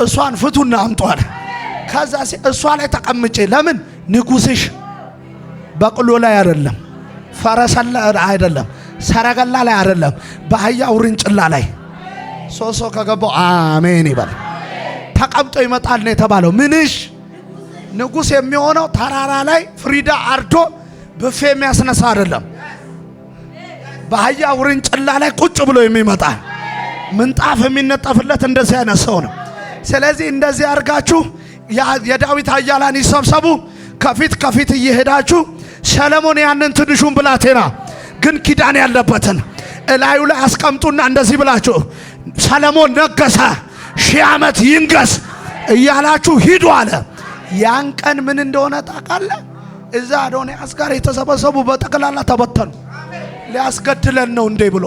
እሷን ፍቱና አምጧል። ከዛ እሷ ላይ ተቀምጬ ለምን ንጉስሽ በቅሎ ላይ አይደለም፣ ፈረሰላ አይደለም፣ ሰረገላ ላይ አይደለም፣ በአህያ ውርንጭላ ላይ ሶሶ ከገባው አሜን ይበል ተቀምጦ ይመጣል ነው የተባለው። ምንሽ ንጉስ የሚሆነው ተራራ ላይ ፍሪዳ አርዶ ብፌ የሚያስነሳ አይደለም፣ በአህያ ውርንጭላ ላይ ቁጭ ብሎ የሚመጣ ምንጣፍ የሚነጠፍለት እንደዚህ አይነት ሰው ነው። ስለዚህ እንደዚህ አድርጋችሁ የዳዊት ኃያላን ይሰብሰቡ። ከፊት ከፊት እየሄዳችሁ ሰለሞን ያንን ትንሹን ብላቴና ግን ኪዳን ያለበትን እላዩ ላይ አስቀምጡና እንደዚህ ብላችሁ ሰለሞን ነገሰ 1000 ዓመት ይንገስ እያላችሁ ሂዱ አለ። ያን ቀን ምን እንደሆነ ታውቃለህ? እዛ አዶንያስ ጋር የተሰበሰቡ በጠቅላላ ተበተኑ። ሊያስገድለን ነው እንዴ ብሎ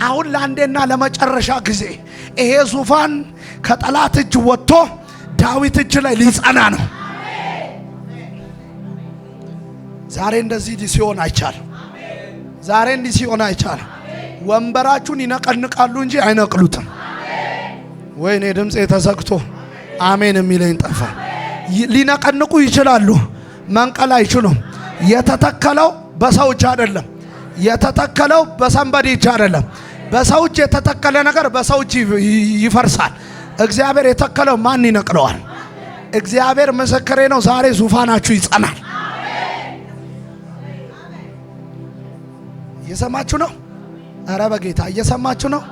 አሁን ለአንዴና ለመጨረሻ ጊዜ ይሄ ዙፋን ከጠላት እጅ ወጥቶ ዳዊት እጅ ላይ ሊጸና ነው። ዛሬ እንደዚህ ሲሆን አይቻልም። ዛሬ እንዲህ ሲሆን አይቻልም። ወንበራችሁን ይነቀንቃሉ እንጂ አይነቅሉትም። ወይኔ ድምጼ ተዘግቶ አሜን የሚለኝ ጠፋ። ሊነቀንቁ ይችላሉ፣ መንቀል አይችሉም። የተተከለው በሰው እጅ አይደለም። የተተከለው በሰንበዴ እጅ አይደለም። በሰው እጅ የተተከለ ነገር በሰው እጅ ይፈርሳል። እግዚአብሔር የተከለው ማን ይነቅለዋል? እግዚአብሔር ምስክሬ ነው። ዛሬ ዙፋናችሁ ይጸናል። እየሰማችሁ ነው? አረ በጌታ እየሰማችሁ ነው?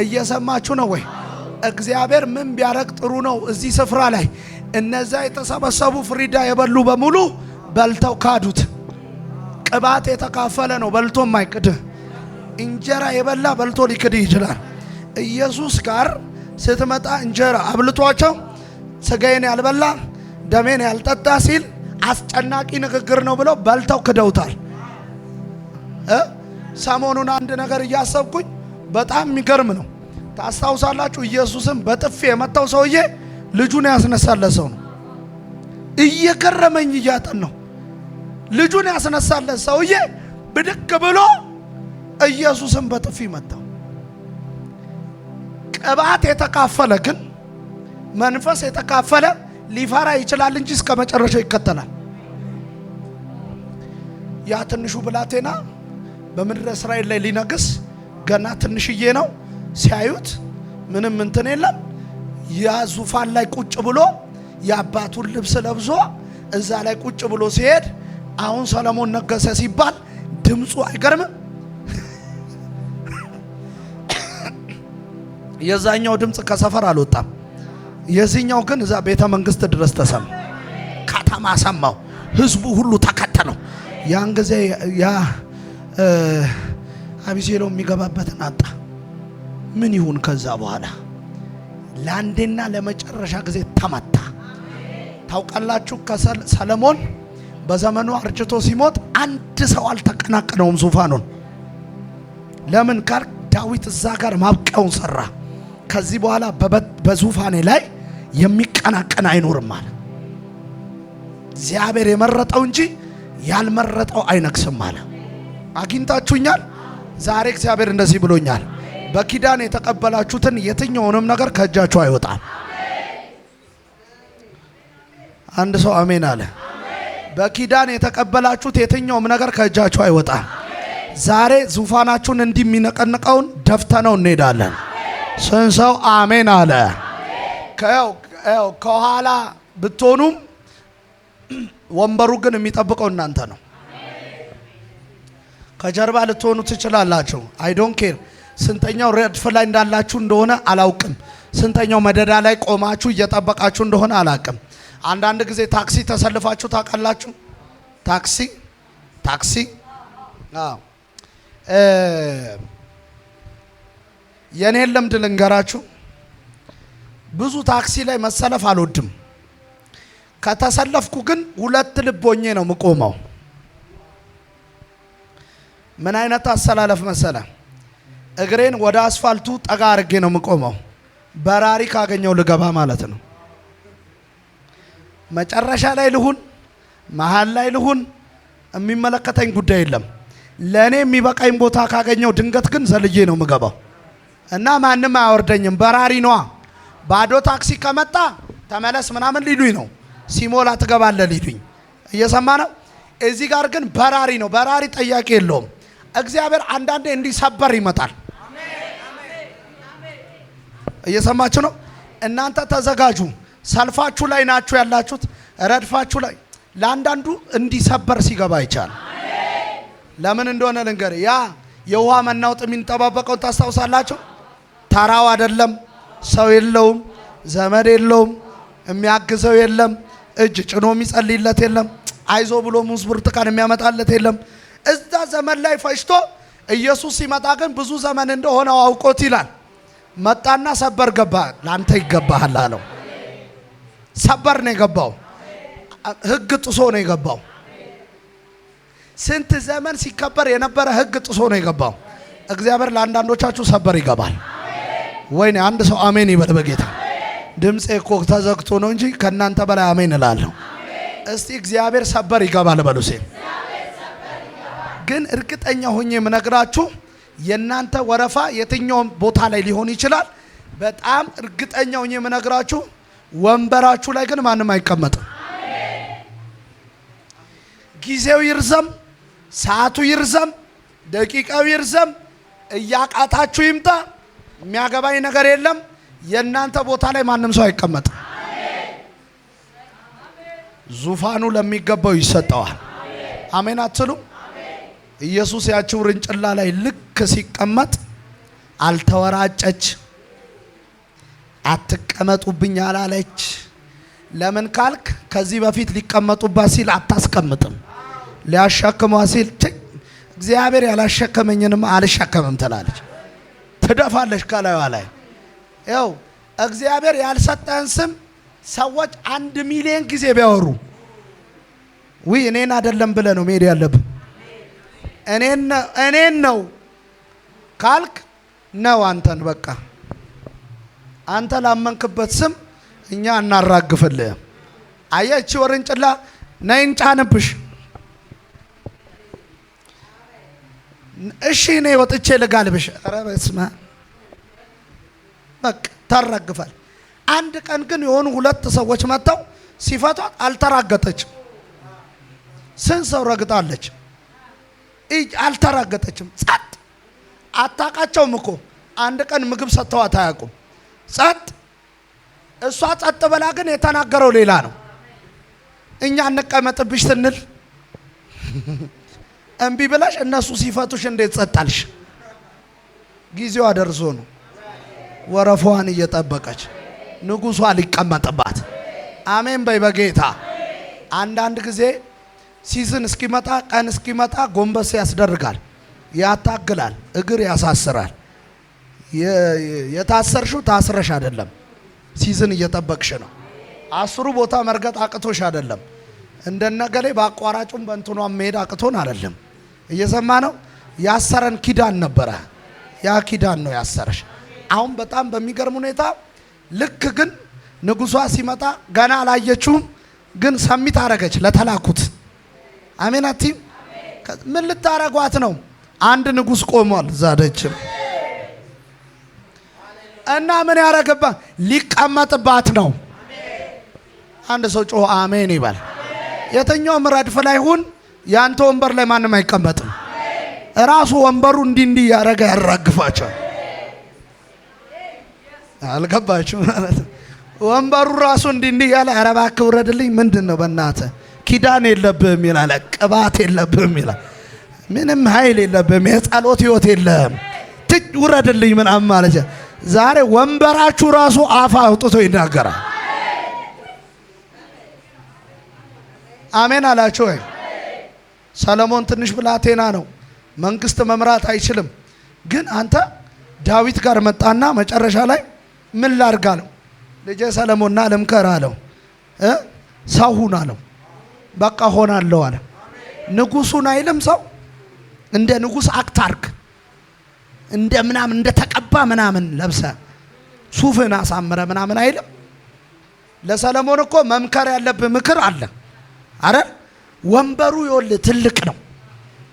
እየሰማችሁ ነው ወይ? እግዚአብሔር ምን ቢያረግ ጥሩ ነው? እዚህ ስፍራ ላይ እነዛ የተሰበሰቡ ፍሪዳ የበሉ በሙሉ በልተው ካዱት። ቅባት የተካፈለ ነው በልቶ የማይክድ። እንጀራ የበላ በልቶ ሊክድ ይችላል። ኢየሱስ ጋር ስትመጣ እንጀራ አብልቷቸው ስጋዬን ያልበላ ደሜን ያልጠጣ ሲል አስጨናቂ ንግግር ነው ብለው በልተው ክደውታል። ሰሞኑን አንድ ነገር እያሰብኩኝ በጣም የሚገርም ነው። ታስታውሳላችሁ? ኢየሱስም በጥፊ የመታው ሰውዬ ልጁን ያስነሳለት ሰው ነው። እየገረመኝ እያጠን ነው። ልጁን ያስነሳለት ሰውዬ ብድግ ብሎ ኢየሱስም በጥፊ መታው። ቅባት የተካፈለ ግን መንፈስ የተካፈለ ሊፈራ ይችላል እንጂ እስከ መጨረሻው ይከተላል። ያ ትንሹ ብላቴና በምድረ እስራኤል ላይ ሊነግስ ገና ትንሽዬ ነው። ሲያዩት ምንም እንትን የለም። ያ ዙፋን ላይ ቁጭ ብሎ የአባቱን ልብስ ለብሶ እዛ ላይ ቁጭ ብሎ ሲሄድ አሁን ሰለሞን ነገሰ ሲባል ድምፁ አይገርምም? የዛኛው ድምፅ ከሰፈር አልወጣም። የዚህኛው ግን እዛ ቤተ መንግስት ድረስ ተሰማ። ከተማ ሰማው፣ ህዝቡ ሁሉ ተከተለው። ያን ጊዜ ያ አቢሴሎም የሚገባበትን አጣ። ምን ይሁን? ከዛ በኋላ ለአንዴና ለመጨረሻ ጊዜ ተመታ። ታውቃላችሁ፣ ሰለሞን በዘመኑ አርጅቶ ሲሞት አንድ ሰው አልተቀናቀነውም ዙፋኑን። ለምን ካል ዳዊት እዛ ጋር ማብቂያውን ሰራ። ከዚህ በኋላ በዙፋኔ ላይ የሚቀናቀን አይኖርም አለ። እግዚአብሔር የመረጠው እንጂ ያልመረጠው አይነግስም አለ። አግኝታችሁኛል? ዛሬ እግዚአብሔር እንደዚህ ብሎኛል። በኪዳን የተቀበላችሁትን የትኛውንም ነገር ከእጃችሁ አይወጣም። አንድ ሰው አሜን አለ። በኪዳን የተቀበላችሁት የትኛውም ነገር ከእጃችሁ አይወጣም። ዛሬ ዙፋናችሁን እንዲህ የሚነቀንቀውን ደፍተነው እንሄዳለን። ስንት ሰው አሜን አለ? ከኋላ ብትሆኑም ወንበሩ ግን የሚጠብቀው እናንተ ነው። ከጀርባ ልትሆኑ ትችላላችሁ። አይ ዶንት ኬር ስንተኛው ረድፍ ላይ እንዳላችሁ እንደሆነ አላውቅም። ስንተኛው መደዳ ላይ ቆማችሁ እየጠበቃችሁ እንደሆነ አላውቅም። አንዳንድ ጊዜ ታክሲ ተሰልፋችሁ ታውቃላችሁ? ታክሲ የኔን ልምድ ልንገራችሁ። ብዙ ታክሲ ላይ መሰለፍ አልወድም። ከተሰለፍኩ ግን ሁለት ልብ ሆኜ ነው የምቆመው። ምን አይነት አሰላለፍ መሰለ? እግሬን ወደ አስፋልቱ ጠጋ አድርጌ ነው የምቆመው። በራሪ ካገኘው ልገባ ማለት ነው። መጨረሻ ላይ ልሁን መሃል ላይ ልሁን የሚመለከተኝ ጉዳይ የለም። ለኔ የሚበቃኝ ቦታ ካገኘው ድንገት ግን ዘልዬ ነው የምገባው እና ማንም አያወርደኝም። በራሪ ነዋ። ባዶ ታክሲ ከመጣ ተመለስ ምናምን ሊሉኝ ነው። ሲሞላ ትገባለህ ሊሉኝ። እየሰማ ነው። እዚህ ጋር ግን በራሪ ነው። በራሪ ጠያቂ የለውም። እግዚአብሔር አንዳንዴ እንዲሰበር ይመጣል። እየሰማችሁ ነው? እናንተ ተዘጋጁ። ሰልፋችሁ ላይ ናችሁ ያላችሁት፣ ረድፋችሁ ላይ ለአንዳንዱ እንዲሰበር ሲገባ ይቻላል። ለምን እንደሆነ ልንገር። ያ የውሃ መናወጥ የሚንጠባበቀው ታስታውሳላችሁ? ተራው አይደለም። ሰው የለውም፣ ዘመድ የለውም፣ የሚያግዘው የለም፣ እጅ ጭኖ የሚጸልይለት የለም፣ አይዞ ብሎ ሙዝ ብርቱካን የሚያመጣለት የለም። እዛ ዘመን ላይ ፈጅቶ ኢየሱስ ሲመጣ ግን ብዙ ዘመን እንደሆነ አውቆት ይላል። መጣና ሰበር ገባ። ላንተ ይገባሃል አለው። ሰበር ነው የገባው። ህግ ጥሶ ነው የገባው። ስንት ዘመን ሲከበር የነበረ ህግ ጥሶ ነው የገባው። እግዚአብሔር ለአንዳንዶቻችሁ ሰበር ይገባል። ወይኔ አንድ ሰው አሜን ይበል በጌታ። ድምጼ እኮ ተዘግቶ ነው እንጂ ከናንተ በላይ አሜን እላለሁ። እስቲ እግዚአብሔር ሰበር ይገባል በሉሴ። ግን እርግጠኛ ሆኜ የምነግራችሁ የናንተ ወረፋ የትኛውም ቦታ ላይ ሊሆን ይችላል። በጣም እርግጠኛ ሆኜ የምነግራችሁ ወንበራችሁ ላይ ግን ማንም አይቀመጥም። ጊዜው ይርዘም፣ ሰዓቱ ይርዘም፣ ደቂቃው ይርዘም፣ እያቃታችሁ ይምጣ፣ የሚያገባኝ ነገር የለም። የናንተ ቦታ ላይ ማንም ሰው አይቀመጥም። ዙፋኑ ለሚገባው ይሰጠዋል። አሜን አትሉ? ኢየሱስ ያቺው ውርንጭላ ላይ ልክ ሲቀመጥ አልተወራጨች፣ አትቀመጡብኝ አላለች። ለምን ካልክ ከዚህ በፊት ሊቀመጡባት ሲል አታስቀምጥም። ሊያሸክሟ ሲል እግዚአብሔር ያላሸከመኝንም አልሸከምም ትላለች። ትደፋለች ከላይዋ ላይ። ያው እግዚአብሔር ያልሰጠን ስም ሰዎች 1 ሚሊዮን ጊዜ ቢያወሩ እኔን አይደለም ብለህ ነው መሄድ ያለብህ። እኔን ነው ካልክ ነው አንተን በቃ አንተ ላመንክበት ስም እኛ እናራግፍልህ። አየቺ ወርንጭላ ነይን ጫንብሽ። እሺ እኔ ወጥቼ ልጋልብሽ። ኧረ በስመ አብ በቃ ታራግፋል። አንድ ቀን ግን የሆኑ 2 ሰዎች መጥተው ሲፈቷት አልተራገጠችም። ስንት ሰው ረግጣለች? አልተራገጠችም። ጸጥ። አታውቃቸውም እኮ አንድ ቀን ምግብ ሰጥተዋት አያውቁም። ጸጥ። እሷ ጸጥ ብላ ግን የተናገረው ሌላ ነው። እኛ እንቀመጥብሽ ስንል እምቢ ብለሽ እነሱ ሲፈቱሽ እንዴት ጸጣልሽ? ጊዜዋ ደርሶ ነው። ወረፋዋን እየጠበቀች ንጉሷ ሊቀመጥባት። አሜን በይ በጌታ። አንዳንድ ጊዜ ሲዝን እስኪመጣ ቀን እስኪመጣ ጎንበስ ያስደርጋል፣ ያታግላል፣ እግር ያሳስራል። የታሰርሽው ታስረሽ አይደለም፣ ሲዝን እየጠበቅሽ ነው። 10 ቦታ መርገጥ አቅቶሽ አይደለም። እንደነገሌ በአቋራጩም በእንትኗም መሄድ አቅቶን አይደለም። እየሰማ ነው። ያሰረን ኪዳን ነበረ። ያ ኪዳን ነው ያሰረሽ። አሁን በጣም በሚገርም ሁኔታ ልክ ግን ንጉሷ ሲመጣ ገና አላየችውም፣ ግን ሰሚት አረገች ለተላኩት። አሜን አትይም? ምን ልታረጓት ነው? አንድ ንጉስ ቆሟል ዛደችም እና ምን ያረጋባት? ሊቀመጥባት ነው። አንድ ሰው ጮህ አሜን ይባል። የትኛውም ረድፍ ላይ ሁን፣ ያንተ ወንበር ላይ ማንም አይቀመጥም። ራሱ ወንበሩ እንዲህ ያረጋ ያራግፋቸዋል። አልገባችሁ ማለት ወንበሩ ራሱ እንዲህ ያለ ኧረ እባክህ ውረድልኝ። ምንድነው በእናትህ ኪዳን የለብህም ይላል፣ ቅባት የለብህም ይላል፣ ምንም ኃይል የለብህም፣ የጸሎት ህይወት የለህም፣ ውረድልኝ ምናምን ማለት። ዛሬ ወንበራችሁ ራሱ አፍ አውጥቶ ይናገራል። አሜን አላችሁ ወይ? ሰለሞን ትንሽ ብላቴና ነው፣ መንግስት መምራት አይችልም። ግን አንተ ዳዊት ጋር መጣና መጨረሻ ላይ ምን ላርጋ ነው? ልጄ ሰለሞንና ልምከር አለው። ሰው ሁን አለው። በቃ ሆናለሁ አለ። ንጉሱን አይልም ሰው እንደ ንጉስ አክታርክ እንደ ምናምን እንደ ተቀባ ምናምን ለብሰ ሱፍን አሳምረ ምናምን አይልም። ለሰለሞን እኮ መምከር ያለብህ ምክር አለ። አረ ወንበሩ ይኸውልህ ትልቅ ነው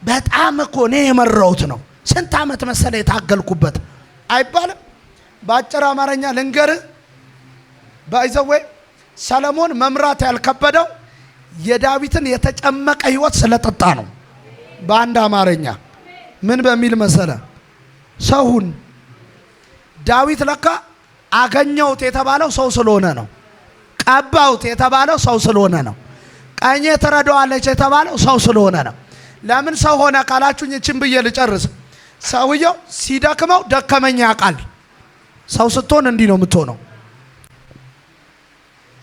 በጣም እኮ እኔ የመራሁት ነው። ስንት ዓመት መሰለ የታገልኩበት አይባልም። በአጭር አማርኛ ልንገር ባይዘዌ ሰለሞን መምራት ያልከበደው የዳዊትን የተጨመቀ ህይወት ስለጠጣ ነው። በአንድ አማርኛ ምን በሚል መሰለ ሰውን ዳዊት ለካ አገኘውት የተባለው ሰው ስለሆነ ነው። ቀባውት የተባለው ሰው ስለሆነ ነው። ቀኜ ተረዳዋለች የተባለው ሰው ስለሆነ ነው። ለምን ሰው ሆነ ካላችሁኝ እቺን ብዬ ልጨርስ። ሰውየው ሲደክመው ደከመኝ ያውቃል። ሰው ስትሆን እንዲህ ነው የምትሆነው።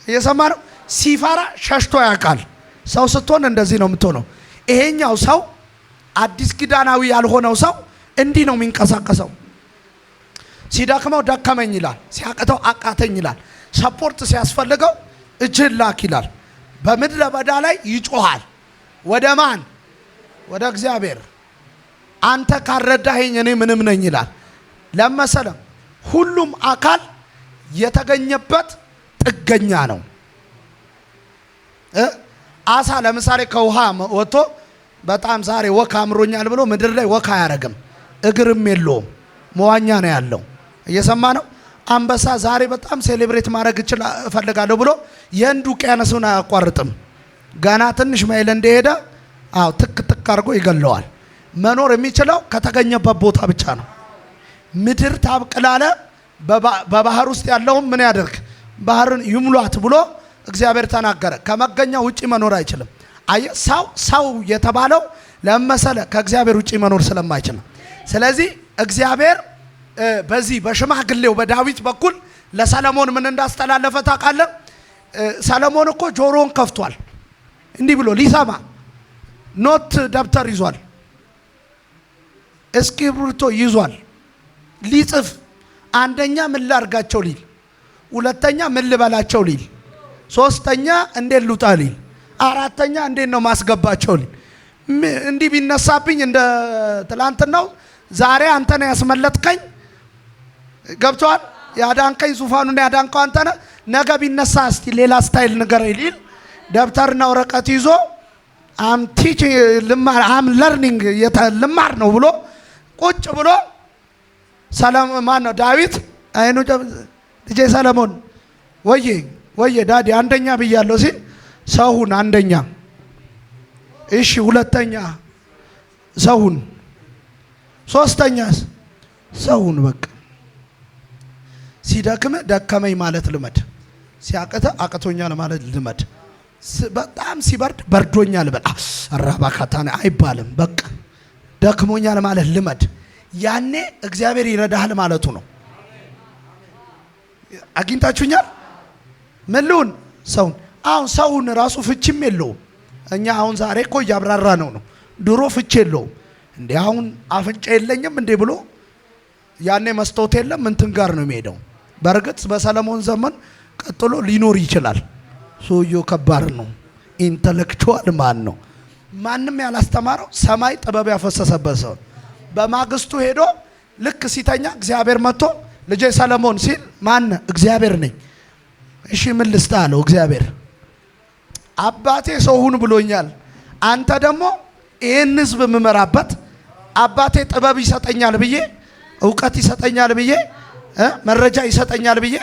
እየሰማ ነው። ሲፈራ ሸሽቶ ያውቃል። ሰው ስትሆን እንደዚህ ነው የምትሆነው። ይሄኛው ሰው አዲስ ኪዳናዊ ያልሆነው ሰው እንዲህ ነው የሚንቀሳቀሰው። ሲደክመው ደከመኝ ይላል፣ ሲያቅተው አቃተኝ ይላል፣ ሰፖርት ሲያስፈልገው እጅህን ላክ ይላል። በምድረ በዳ ላይ ይጮሃል። ወደ ማን? ወደ እግዚአብሔር። አንተ ካረዳኸኝ እኔ ምንም ነኝ ይላል። ለመሰለም ሁሉም አካል የተገኘበት ጥገኛ ነው። አሳ ለምሳሌ ከውሃ ወጥቶ በጣም ዛሬ ወካ አምሮኛል ብሎ ምድር ላይ ወካ አያረግም። እግርም የለውም። መዋኛ ነው ያለው። እየሰማ ነው። አንበሳ ዛሬ በጣም ሴሌብሬት ማድረግ እፈልጋለሁ ብሎ የህንድ ውቅያኖስን አያቋርጥም። ገና ትንሽ ማይል እንደሄደ ትክ ትክ አድርጎ ይገለዋል። መኖር የሚችለው ከተገኘበት ቦታ ብቻ ነው። ምድር ታብቅላለ በባህር ውስጥ ያለውን ምን ያደርግ ባህርን ይሙሏት ብሎ እግዚአብሔር ተናገረ። ከመገኛ ውጪ መኖር አይችልም። ሰው የተባለው ለመሰለ ከእግዚአብሔር ውጪ መኖር ስለማይችል ነው። ስለዚህ እግዚአብሔር በዚህ በሽማግሌው በዳዊት በኩል ለሰለሞን ምን እንዳስተላለፈ ታውቃለህ? ሰለሞን እኮ ጆሮውን ከፍቷል እንዲህ ብሎ ሊሰማ። ኖት ደብተር ይዟል፣ እስክሪብቶ ይዟል ሊጽፍ። አንደኛ ምን ላርጋቸው ሊል፣ ሁለተኛ ምን ልበላቸው ሊል፣ ሶስተኛ እንዴት ልውጣ ሊል፣ አራተኛ እንዴት ነው ማስገባቸው ሊል። እንዲህ ቢነሳብኝ እንደ ትላንትናው ዛሬ አንተ ነህ ያስመለጥከኝ፣ ገብቷል? ያዳንከኝ ዙፋኑን ያዳንከው አንተ ነህ። ነገ ቢነሳ እስቲ ሌላ ስታይል ንገረኝ ሊል ደብተርና ወረቀት ይዞ አም ቲች ልማር አም ለርኒንግ ልማር ነው ብሎ ቁጭ ብሎ ሰለሞን ማን ነው ዳዊት አይኑ ልጄ ሰለሞን ወዬ ዳዲ አንደኛ ብያለሁ ሲል ሰውን አንደኛ፣ እሺ ሁለተኛ ሰውን፣ ሶስተኛስ ሰውን። በቃ ሲደክም ደከመኝ ማለት ልመድ፣ ሲያቅተ አቅቶኛል ማለት ልመድ፣ በጣም ሲበርድ በርዶኛል በል አራባካታና አይባልም። በቃ ደክሞኛል ማለት ልመድ። ያኔ እግዚአብሔር ይረዳሃል ማለቱ ነው። አግኝታችሁኛል? ምሉን ሰውን አሁን ሰውን ራሱ ፍቺም የለውም። እኛ አሁን ዛሬ እኮ እያብራራ ነው። ድሮ ፍቺ የለውም። እንዴ አሁን አፍንጫ የለኝም እንዴ ብሎ ያኔ መስታወት የለም እንትን ጋር ነው የሚሄደው። በእርግጥ በሰለሞን ዘመን ቀጥሎ ሊኖር ይችላል። ሰውየው ከባድ ነው። ኢንተሌክቹዋል ማን ነው? ማንም ያላስተማረው ሰማይ ጥበብ ያፈሰሰበት ሰው። በማግስቱ ሄዶ ልክ ሲተኛ እግዚአብሔር መጥቶ ልጄ ሰለሞን ሲል ማን? እግዚአብሔር ነኝ። እሺ ምን ልስጥ አለው እግዚአብሔር። አባቴ ሰው ሁን ብሎኛል። አንተ ደግሞ ይህን ህዝብ የምመራበት አባቴ ጥበብ ይሰጠኛል ብዬ እውቀት ይሰጠኛል ብዬ መረጃ ይሰጠኛል ብዬ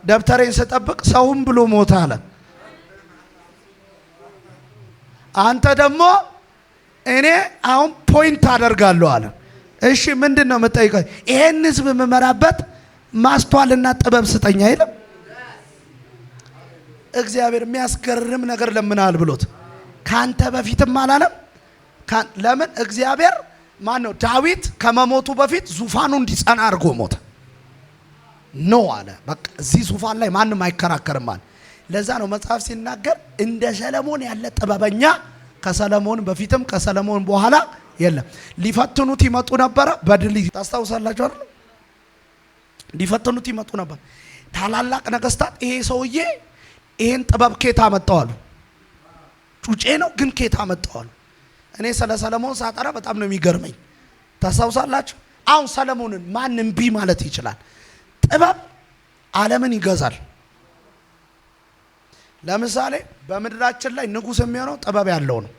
ደብተሬን ስጠብቅ ሰውም ብሎ ሞተ አለ። አንተ ደግሞ እኔ አሁን ፖይንት አደርጋለሁ አለ። እሺ ምንድን ነው የምጠይቀው? ይሄን ህዝብ የምመራበት ማስተዋልና ጥበብ ስጠኝ አይልም እግዚአብሔር? የሚያስገርም ነገር ለምናል ብሎት ካንተ በፊትም አላለም። ለምን እግዚአብሔር ማን ነው? ዳዊት ከመሞቱ በፊት ዙፋኑ እንዲጸና አድርጎ ሞተ ነው አለ። በቃ እዚህ ዙፋን ላይ ማንም አይከራከርም አለ። ለዛ ነው መጽሐፍ ሲናገር እንደ ሰለሞን ያለ ጥበበኛ ከሰለሞን በፊትም ከሰለሞን በኋላ የለም። ሊፈትኑት ይመጡ ነበር በድል ታስታውሳላችሁ አይደል? ሊፈትኑት ይመጡ ነበር ታላላቅ ነገስታት። ይሄ ሰውዬ ይሄን ጥበብ ኬታ አመጣዋሉ። ጩጬ ነው ግን ኬታ አመጣዋሉ። እኔ ስለ ሰለሞን ሳጠራ በጣም ነው የሚገርመኝ። ታስታውሳላችሁ? አሁን ሰለሞንን ማን እምቢ ማለት ይችላል? ጥበብ ዓለምን ይገዛል። ለምሳሌ በምድራችን ላይ ንጉስ የሚሆነው ጥበብ ያለው ነው።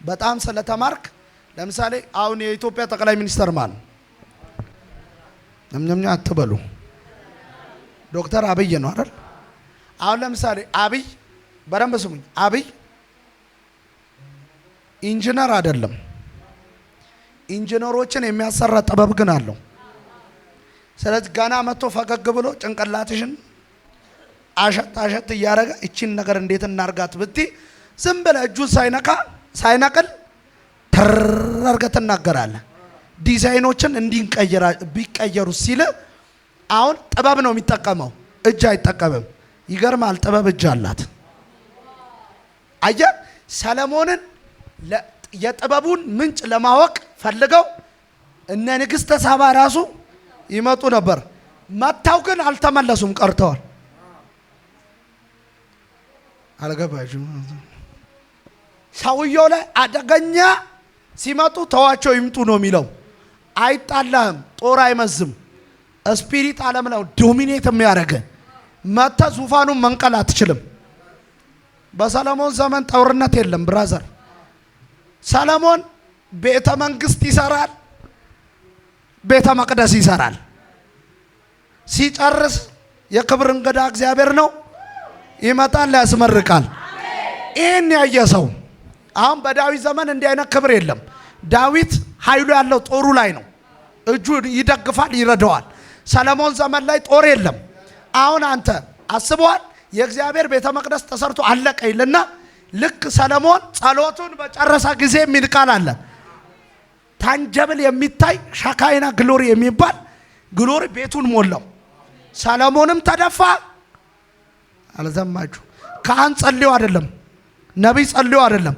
በጣም ስለተማርክ ለምሳሌ አሁን የኢትዮጵያ ጠቅላይ ሚኒስተር ማን? ነምነምኛ አትበሉ። ዶክተር አብይ ነው አይደል? አሁን ለምሳሌ አብይ በደንብ ስሙኝ። አብይ ኢንጂነር አይደለም። ኢንጂነሮችን የሚያሰራ ጥበብ ግን አለው። ስለዚህ ገና መጥቶ ፈገግ ብሎ ጭንቅላትሽን አሸት እያደረገ እቺን ነገር እንዴት እናርጋት ብቲ ዝም ብለህ እጁን ሳይነቅል ተርርገህ ትናገራለህ። ዲዛይኖችን እንዲንቀየራ ቢቀየሩ ሲል አሁን ጥበብ ነው የሚጠቀመው፣ እጅ አይጠቀምም። ይገርማል። ጥበብ እጅ አላት። አየህ ሰለሞንን የጥበቡን ምንጭ ለማወቅ ፈልገው እነ ንግስተ ሳባ ራሱ ይመጡ ነበር። መታው ግን አልተመለሱም፣ ቀርተዋል። አልገባችም? ሰውየው ላይ አደገኛ ሲመጡ ተዋቸው ይምጡ ነው የሚለው። አይጣላህም፣ ጦር አይመዝም። ስፒሪት ዓለም ነው ዶሚኔት የሚያደርግ። መተ ዙፋኑን መንቀል አትችልም። በሰለሞን ዘመን ጦርነት የለም ብራዘር። ሰለሞን ቤተ መንግስት ይሰራል፣ ቤተ መቅደስ ይሰራል። ሲጨርስ የክብር እንግዳ እግዚአብሔር ነው፣ ይመጣል፣ ያስመርቃል። ይህን ያየ ሰው አሁን በዳዊት ዘመን እንዲህ አይነት ክብር የለም። ዳዊት ኃይሉ ያለው ጦሩ ላይ ነው፣ እጁ ይደግፋል፣ ይረዳዋል። ሰለሞን ዘመን ላይ ጦር የለም። አሁን አንተ አስበዋል፣ የእግዚአብሔር ቤተ መቅደስ ተሰርቶ አለቀ ይልና ልክ ሰለሞን ጸሎቱን በጨረሰ ጊዜ የሚል ቃል አለ። ታንጀብል የሚታይ ሻካይና ግሎሪ የሚባል ግሎሪ ቤቱን ሞላው። ሰለሞንም ተደፋ። አልዘማችሁ? ካህን ጸልዮ አይደለም፣ ነቢይ ጸልዮ አይደለም፣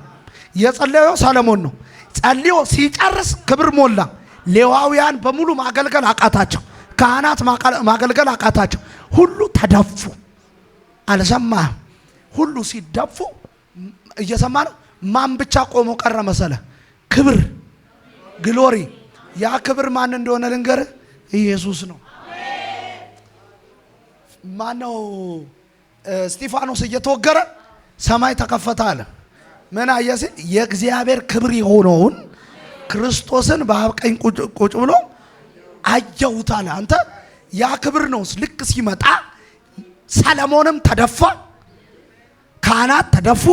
የጸለየው ሰለሞን ነው። ጸልዮ ሲጨርስ ክብር ሞላ። ሌዋውያን በሙሉ ማገልገል አቃታቸው፣ ካህናት ማገልገል አቃታቸው። ሁሉ ተደፉ። አልሰማህም? ሁሉ ሲደፉ እየሰማ ነው። ማን ብቻ ቆሞ ቀረ መሰለ? ክብር ግሎሪ። ያ ክብር ማን እንደሆነ ልንገርህ፣ ኢየሱስ ነው። ማነው? እስጢፋኖስ እየተወገረ ሰማይ ተከፈተ አለ። ምን አየህ? የእግዚአብሔር ክብር የሆነውን ክርስቶስን በአብ ቀኝ ቁጭ ብሎ አየሁት አለ። አንተ ያ ክብር ነው። ልክ ሲመጣ ሰለሞንም ተደፋ፣ ካህናት ተደፉ፣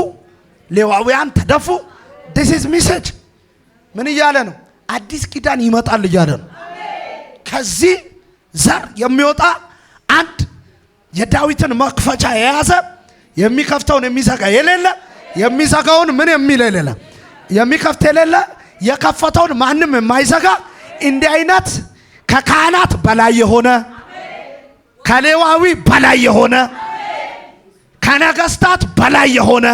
ሌዋውያን ተደፉ። this is message ምን እያለ ነው? አዲስ ኪዳን ይመጣል እያለ ነው። ከዚህ ዘር የሚወጣ አንድ የዳዊትን መክፈቻ የያዘ የሚከፍተውን የሚዘጋ የሌለ የሚዘጋውን ምን የሚል የሌለ የሚከፍት የሌለ የከፈተውን ማንም የማይዘጋ እንዲህ አይነት ከካህናት በላይ የሆነ ከሌዋዊ በላይ የሆነ ከነገስታት በላይ የሆነ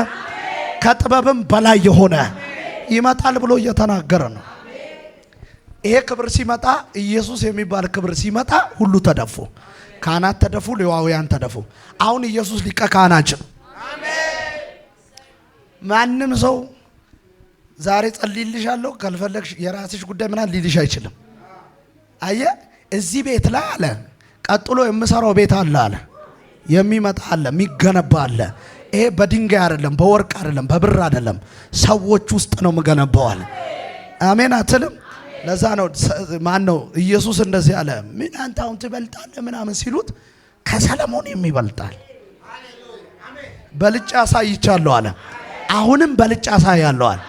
ከጥበብም በላይ የሆነ ይመጣል ብሎ እየተናገረ ነው። ይሄ ክብር ሲመጣ ኢየሱስ የሚባል ክብር ሲመጣ ሁሉ ተደፉ። ካህናት ተደፉ፣ ሌዋውያን ተደፉ። አሁን ኢየሱስ ሊቀ ካህናችን ማንም ሰው ዛሬ ጸልይልሻለሁ ካልፈለግሽ የራስሽ ጉዳይ ምናምን ሊልሽ አይችልም። አየ እዚህ ቤት ላይ አለ፣ ቀጥሎ የምሰራው ቤት አለ አለ፣ የሚመጣ አለ፣ የሚገነባ አለ። ይሄ በድንጋይ አይደለም፣ በወርቅ አይደለም፣ በብር አይደለም፣ ሰዎች ውስጥ ነው የምገነባው አለ። አሜን አትልም? ለዛ ነው ማን ነው ኢየሱስ እንደዚህ አለ፣ ምን አንተ አሁን ትበልጣለህ ምናምን ሲሉት ከሰለሞን የሚበልጣል በልጫ አሳይቻለሁ አለ። አሁንም በልጫ አሳያለሁ አለ።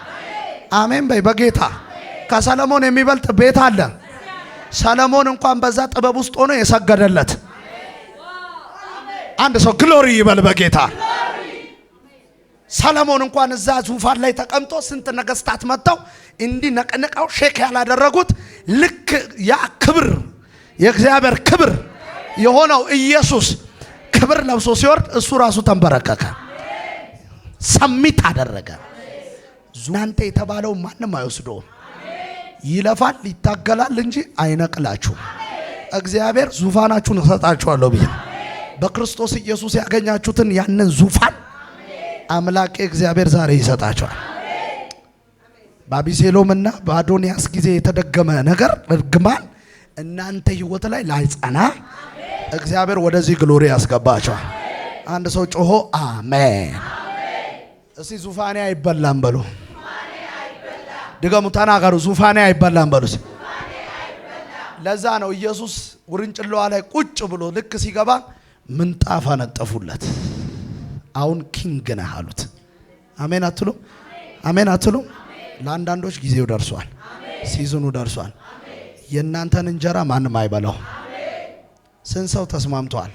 አሜን በይ በጌታ ከሰለሞን የሚበልጥ ቤት አለ። ሰለሞን እንኳን በዛ ጥበብ ውስጥ ሆኖ የሰገደለት አንድ ሰው ግሎሪ ይበል በጌታ። ሰለሞን እንኳን እዛ ዙፋን ላይ ተቀምጦ ስንት ነገስታት መጥተው እንዲህ ነቀነቃው ሼክ ያላደረጉት ልክ ያ ክብር የእግዚአብሔር ክብር የሆነው ኢየሱስ ክብር ለብሶ ሲወርድ እሱ ራሱ ተንበረከከ፣ ሰሚት አደረገ። እናንተ የተባለው ማንም አይወስደውም። ይለፋል ይታገላል እንጂ አይነቅላችሁ። እግዚአብሔር ዙፋናችሁን እሰጣችኋለሁ ብዬ በክርስቶስ ኢየሱስ ያገኛችሁትን ያንን ዙፋን አምላኬ እግዚአብሔር ዛሬ ይሰጣችኋል። በአቢሴሎምና በአዶንያስ ጊዜ የተደገመ ነገር እርግማን እናንተ ህይወት ላይ ላይጸና እግዚአብሔር ወደዚህ ግሎሪ ያስገባችኋል። አንድ ሰው ጮሆ አሜን። እስቲ ዙፋኔ አይበላም በሉ። ድገሙ ተናገሩ። ዙፋኔ አይበላም በሉ። ለዛ ነው ኢየሱስ ውርንጭላዋ ላይ ቁጭ ብሎ ልክ ሲገባ ምንጣፍ አነጠፉለት። አሁን ኪንግ ነህ አሉት። አሜን አትሉ? አሜን አትሉ? ለአንዳንዶች ጊዜው ደርሷል፣ ሲዝኑ ደርሷል። የእናንተን እንጀራ ማንም አይበላው። ስንት ሰው ተስማምቷል?